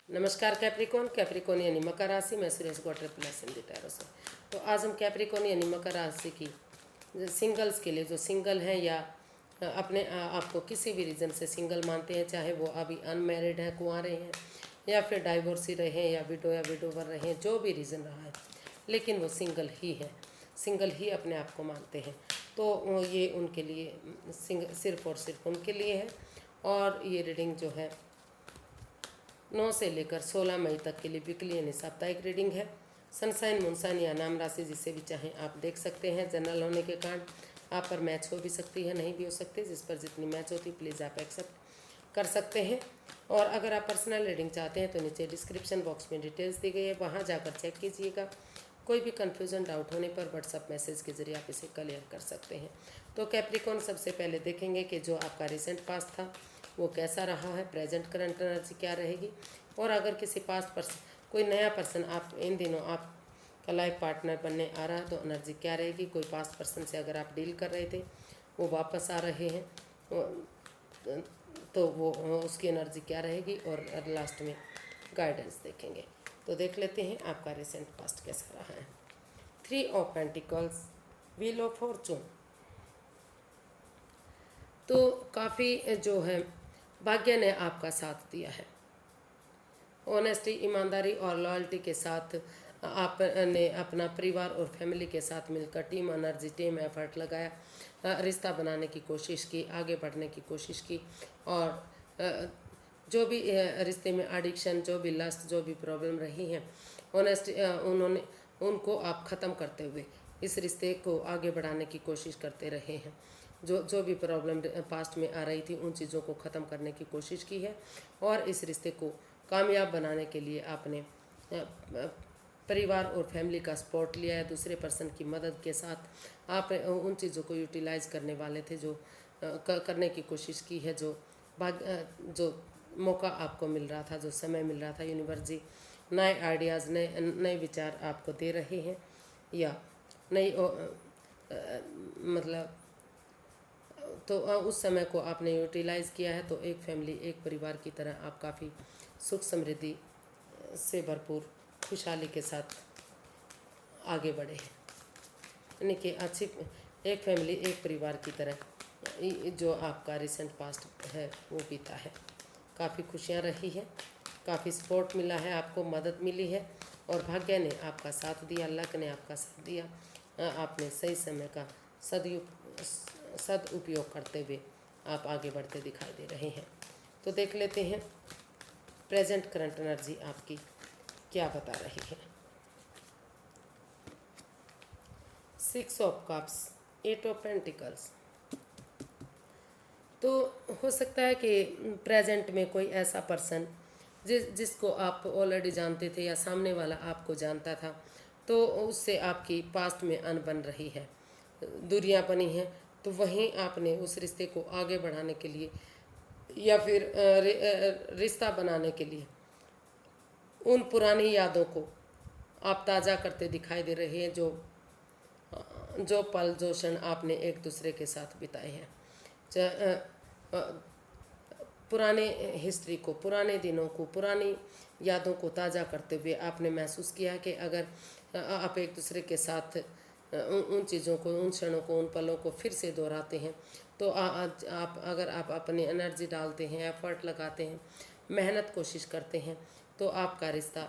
नमस्कार Capricorn. Capricorn यानी मकर राशि में सुरेश गौटर प्लस हिंदी टैरो से। तो आज हम कैप्रिकॉन यानी मकर राशि की सिंगल्स के लिए, जो सिंगल हैं या अपने आप को किसी भी रीज़न से सिंगल मानते हैं, चाहे वो अभी अनमैरिड हैं, कुंवारे हैं, या फिर डाइवोर्सी रहे या विडोवर रहे, जो भी रीज़न रहा है, लेकिन वो सिंगल ही है, सिंगल ही अपने आप को मानते हैं। तो ये उनके लिए सिर्फ और सिर्फ उनके लिए है। और ये रीडिंग जो है 9 से लेकर 16 मई तक के लिए वीकली यानी साप्ताहिक रीडिंग है। सनसाइन, मूनसाइन या नाम राशि जिसे भी चाहें आप देख सकते हैं। जनरल होने के कारण आप पर मैच हो भी सकती है, नहीं भी हो सकती। जिस पर जितनी मैच होती है प्लीज़ आप एक्सेप्ट कर सकते हैं। और अगर आप पर्सनल रीडिंग चाहते हैं तो नीचे डिस्क्रिप्शन बॉक्स में डिटेल्स दी गई है, वहाँ जाकर चेक कीजिएगा। कोई भी कन्फ्यूज़न, डाउट होने पर व्हाट्सअप मैसेज के जरिए आप इसे क्लियर कर सकते हैं। तो कैप्रिकॉन, सबसे पहले देखेंगे कि जो आपका रिसेंट पास्ट था वो कैसा रहा है, प्रेजेंट करंट एनर्जी क्या रहेगी। और अगर किसी पास्ट पर्सन, कोई नया पर्सन आप इन दिनों आपका लाइफ पार्टनर बनने आ रहा है तो एनर्जी क्या रहेगी। कोई पास्ट पर्सन से अगर आप डील कर रहे थे वो वापस आ रहे हैं तो वो उसकी एनर्जी क्या रहेगी। और लास्ट में गाइडेंस देखेंगे। तो देख लेते हैं आपका रिसेंट पास्ट कैसा रहा है। 3 of pentacles, wheel of Fortune. तो काफ़ी जो है भाग्य ने आपका साथ दिया है। ऑनेस्टी, ईमानदारी और लॉयल्टी के साथ आपने अपना परिवार और फैमिली के साथ मिलकर टीम एनर्जी, टीम एफर्ट लगाया, रिश्ता बनाने की कोशिश की, आगे बढ़ने की कोशिश की। और जो भी रिश्ते में एडिक्शन, जो भी लस्ट, जो भी प्रॉब्लम रही हैं, ऑनेस्टी उन्होंने उनको आप ख़त्म करते हुए इस रिश्ते को आगे बढ़ाने की कोशिश करते रहे हैं। जो भी प्रॉब्लम पास्ट में आ रही थी उन चीज़ों को ख़त्म करने की कोशिश की है। और इस रिश्ते को कामयाब बनाने के लिए आपने परिवार और फैमिली का सपोर्ट लिया है। दूसरे पर्सन की मदद के साथ आप उन चीज़ों को यूटिलाइज करने वाले थे, जो करने की कोशिश की है, जो मौका आपको मिल रहा था, जो समय मिल रहा था। यूनिवर्स जी नए आइडियाज़, नए नए विचार आपको दे रहे हैं, या नई मतलब तो उस समय को आपने यूटिलाइज़ किया है। तो एक फैमिली, एक परिवार की तरह आप काफ़ी सुख समृद्धि से भरपूर खुशहाली के साथ आगे बढ़े हैं। यानी कि अच्छी एक फैमिली, एक परिवार की तरह जो आपका रिसेंट पास्ट है वो बीता है। काफ़ी खुशियाँ रही है, काफ़ी सपोर्ट मिला है, आपको मदद मिली है। और भाग्य ने आपका साथ दिया, लक ने आपका साथ दिया। आपने सही समय का सदुपयोग करते हुए आप आगे बढ़ते दिखाई दे रहे हैं। तो देख लेते हैं प्रेजेंट करंट एनर्जी आपकी क्या बता रही है। 6 ऑफ कप्स, 8 ऑफ पेंटिकल्स। तो हो सकता है कि प्रेजेंट में कोई ऐसा पर्सन जिसको आप ऑलरेडी जानते थे या सामने वाला आपको जानता था, तो उससे आपकी पास्ट में अनबन रही है, दूरियां बनी हैं। तो वहीं आपने उस रिश्ते को आगे बढ़ाने के लिए या फिर रिश्ता बनाने के लिए उन पुरानी यादों को आप ताज़ा करते दिखाई दे रहे हैं। जो पल, जो क्षण आपने एक दूसरे के साथ बिताए हैं, पुराने हिस्ट्री को, पुराने दिनों को, पुरानी यादों को ताज़ा करते हुए आपने महसूस किया कि अगर आप एक दूसरे के साथ उन चीज़ों को, उन क्षणों को, उन पलों को फिर से दोहराते हैं, तो अगर आप अपनी एनर्जी डालते हैं, एफर्ट लगाते हैं, मेहनत कोशिश करते हैं, तो आपका रिश्ता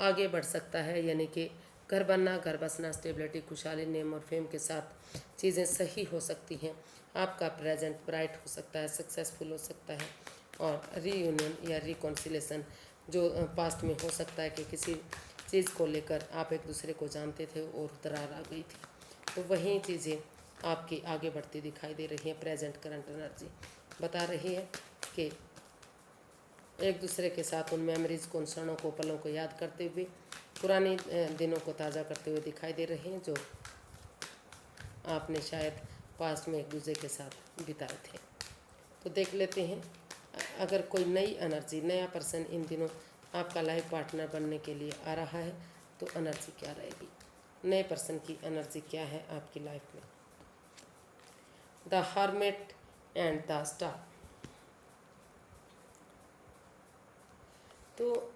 आगे बढ़ सकता है। यानी कि घर बनना, घर बसना, स्टेबिलिटी, खुशहाली, नेम और फेम के साथ चीज़ें सही हो सकती हैं। आपका प्रेजेंट ब्राइट हो सकता है, सक्सेसफुल हो सकता है। और रीयूनियन या रिकॉन्सिलेशन जो पास्ट में हो सकता है कि किसी चीज़ को लेकर आप एक दूसरे को जानते थे और दरार आ गई थी, तो वही चीज़ें आपकी आगे बढ़ती दिखाई दे रही हैं। प्रेजेंट करंट एनर्जी बता रही है कि एक दूसरे के साथ उन मेमोरीज़ को, उन क्षणों को, पलों को याद करते हुए पुराने दिनों को ताज़ा करते हुए दिखाई दे रहे हैं, जो आपने शायद पास्ट में एक दूसरे के साथ बिताए थे। तो देख लेते हैं अगर कोई नई एनर्जी, नया पर्सन इन दिनों आपका लाइफ पार्टनर बनने के लिए आ रहा है तो एनर्जी क्या रहेगी, नए पर्सन की एनर्जी क्या है आपकी लाइफ में। The hermit and the star. तो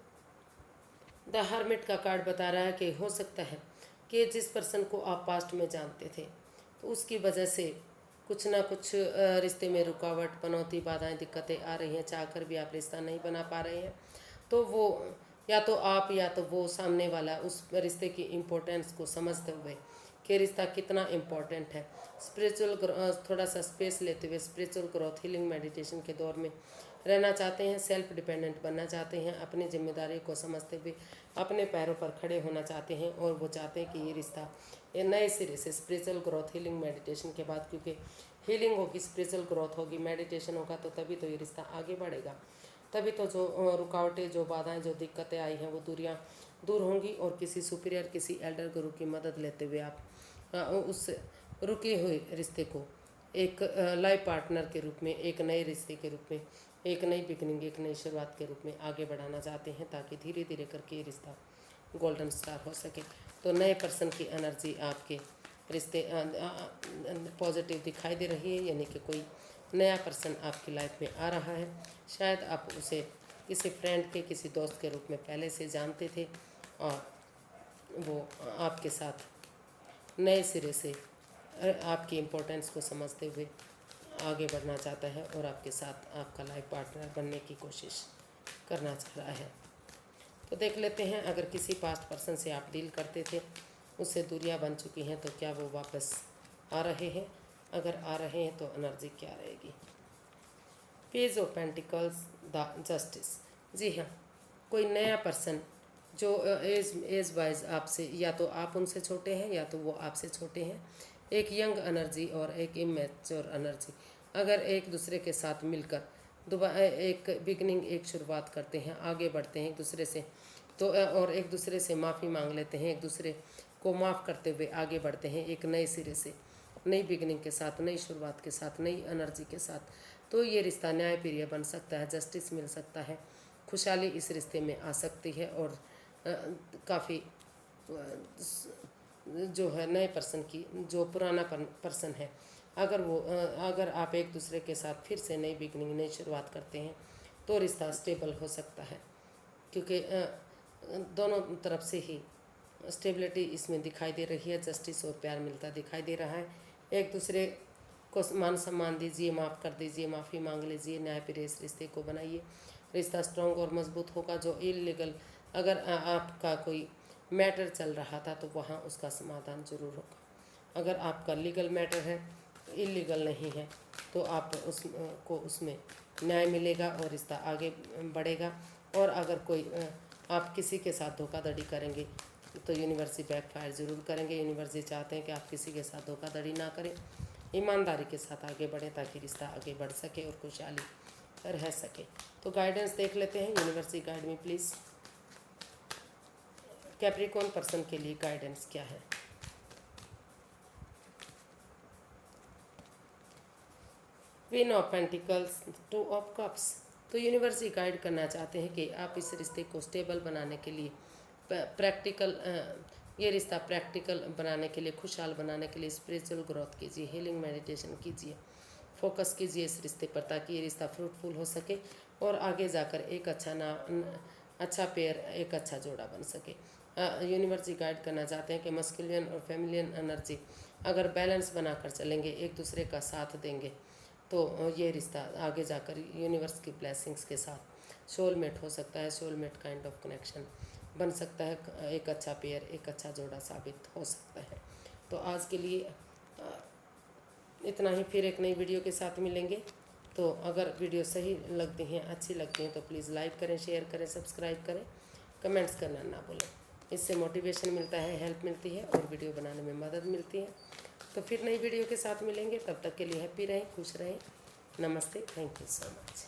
द हर्मिट का कार्ड बता रहा है कि हो सकता है कि जिस पर्सन को आप पास्ट में जानते थे तो उसकी वजह से कुछ ना कुछ रिश्ते में रुकावट, पनौती, बाधाएं, दिक्कतें आ रही हैं, चाहकर भी आप रिश्ता नहीं बना पा रहे हैं। तो वो या तो आप या तो वो सामने वाला उस रिश्ते की इम्पोर्टेंस को समझते हुए कि रिश्ता कितना इम्पोर्टेंट है, स्पिरिचुअल थोड़ा सा स्पेस लेते हुए स्पिरिचुअल ग्रोथ, हीलिंग, मेडिटेशन के दौर में रहना चाहते हैं, सेल्फ डिपेंडेंट बनना चाहते हैं, अपनी जिम्मेदारी को समझते हुए अपने पैरों पर खड़े होना चाहते हैं। और वो चाहते हैं कि ये रिश्ता ये नए सिरे से स्पिरिचुअल ग्रोथ, हीलिंग, मेडिटेशन के बाद, क्योंकि हीलिंग होगी, स्पिरिचुअल ग्रोथ होगी, मेडिटेशन होगा, तो तभी तो ये रिश्ता आगे बढ़ेगा। तभी तो जो रुकावटें, जो बाधाएं, जो दिक्कतें आई हैं वो दूर होंगी। और किसी सुपीरियर, किसी एल्डर गुरु की मदद लेते हुए आप उस रुके हुए रिश्ते को एक लाइफ पार्टनर के रूप में, एक नए रिश्ते के रूप में, एक नई बिगनिंग, एक नई शुरुआत के रूप में आगे बढ़ाना चाहते हैं, ताकि धीरे धीरे करके ये रिश्ता गोल्डन स्टार हो सके। तो नए पर्सन की एनर्जी आपके रिश्ते पॉजिटिव दिखाई दे रही है, यानी कि कोई नया पर्सन आपकी लाइफ में आ रहा है। शायद आप उसे किसी फ्रेंड के, किसी दोस्त के रूप में पहले से जानते थे और वो आपके साथ नए सिरे से आपकी इम्पोर्टेंस को समझते हुए आगे बढ़ना चाहता है और आपके साथ आपका लाइफ पार्टनर बनने की कोशिश करना चाह रहा है। तो देख लेते हैं, अगर किसी पास्ट पर्सन से आप डील करते थे, उससे दूरियां बन चुकी हैं, तो क्या वो वापस आ रहे हैं? अगर आ रहे हैं तो एनर्जी क्या रहेगी? Page of pentacles, the justice. जी हाँ, कोई नया पर्सन जो एज वाइज आपसे, या तो आप उनसे छोटे हैं या तो वो आपसे छोटे हैं, एक यंग एनर्जी और एक इमेच्योर एनर्जी, अगर एक दूसरे के साथ मिलकर दोबारा एक बिगनिंग, एक शुरुआत करते हैं, आगे बढ़ते हैं एक दूसरे से, तो और एक दूसरे से माफ़ी मांग लेते हैं, एक दूसरे को माफ़ करते हुए आगे बढ़ते हैं एक नए सिरे से, नई बिगनिंग के साथ, नई शुरुआत के साथ, नई एनर्जी के साथ, तो ये रिश्ता न्यायप्रिय बन सकता है, जस्टिस मिल सकता है, खुशहाली इस रिश्ते में आ सकती है। और काफ़ी जो है नए पर्सन की, जो पुराना पर्सन है, अगर आप एक दूसरे के साथ फिर से नई बिगनिंग, नई शुरुआत करते हैं, तो रिश्ता स्टेबल हो सकता है, क्योंकि दोनों तरफ से ही स्टेबिलिटी इसमें दिखाई दे रही है, जस्टिस और प्यार मिलता दिखाई दे रहा है। एक दूसरे को मान सम्मान दीजिए, माफ़ कर दीजिए, माफ़ी मांग लीजिए, न्यायप्रिय इस रिश्ते को बनाइए, रिश्ता स्ट्रॉन्ग और मजबूत होगा। जो इलीगल, अगर आपका कोई मैटर चल रहा था तो वहाँ उसका समाधान जरूर होगा। अगर आपका लीगल मैटर है, इलीगल नहीं है, तो आप उसमें न्याय मिलेगा और रिश्ता आगे बढ़ेगा। और अगर कोई आप किसी के साथ धोखाधड़ी करेंगे तो यूनिवर्सिटी बैकफायर ज़रूर करेंगे। यूनिवर्सिटी चाहते हैं कि आप किसी के साथ धोखाधड़ी ना करें, ईमानदारी के साथ आगे बढ़ें, ताकि रिश्ता आगे बढ़ सके और खुशहाली रह सके। तो गाइडेंस देख लेते हैं, यूनिवर्सिटी गाइड में प्लीज़ कैप्रिकॉर्न पर्सन के लिए गाइडेंस क्या है। Queen of pentacles, two of cups. तो यूनिवर्सिटी गाइड करना चाहते हैं कि आप इस रिश्ते को स्टेबल बनाने के लिए प्रैक्टिकल, ये रिश्ता प्रैक्टिकल बनाने के लिए, खुशहाल बनाने के लिए स्पिरिचुअल ग्रोथ कीजिए, हीलिंग, मेडिटेशन कीजिए, फोकस कीजिए इस रिश्ते पर, ताकि ये रिश्ता फ्रूटफुल हो सके और आगे जाकर एक अच्छा पेयर, एक अच्छा जोड़ा बन सके। यूनिवर्सिटी गाइड करना चाहते हैं कि मस्कुलियन और फेमिलियन एनर्जी अगर बैलेंस बनाकर चलेंगे, एक दूसरे का साथ देंगे, तो ये रिश्ता आगे जाकर यूनिवर्स की ब्लेसिंग्स के साथ सोलमेट हो सकता है, सोलमेट काइंड ऑफ कनेक्शन बन सकता है, एक अच्छा पेयर, एक अच्छा जोड़ा साबित हो सकता है। तो आज के लिए इतना ही, फिर एक नई वीडियो के साथ मिलेंगे। तो अगर वीडियो सही लगती हैं, अच्छी लगती हैं, तो प्लीज़ लाइक करें, शेयर करें, सब्सक्राइब करें, कमेंट्स करना ना भूलें। इससे मोटिवेशन मिलता है, हेल्प मिलती है और वीडियो बनाने में मदद मिलती है। तो फिर नई वीडियो के साथ मिलेंगे, तब तक के लिए हैप्पी रहें, खुश रहें। नमस्ते, थैंक यू सो मच।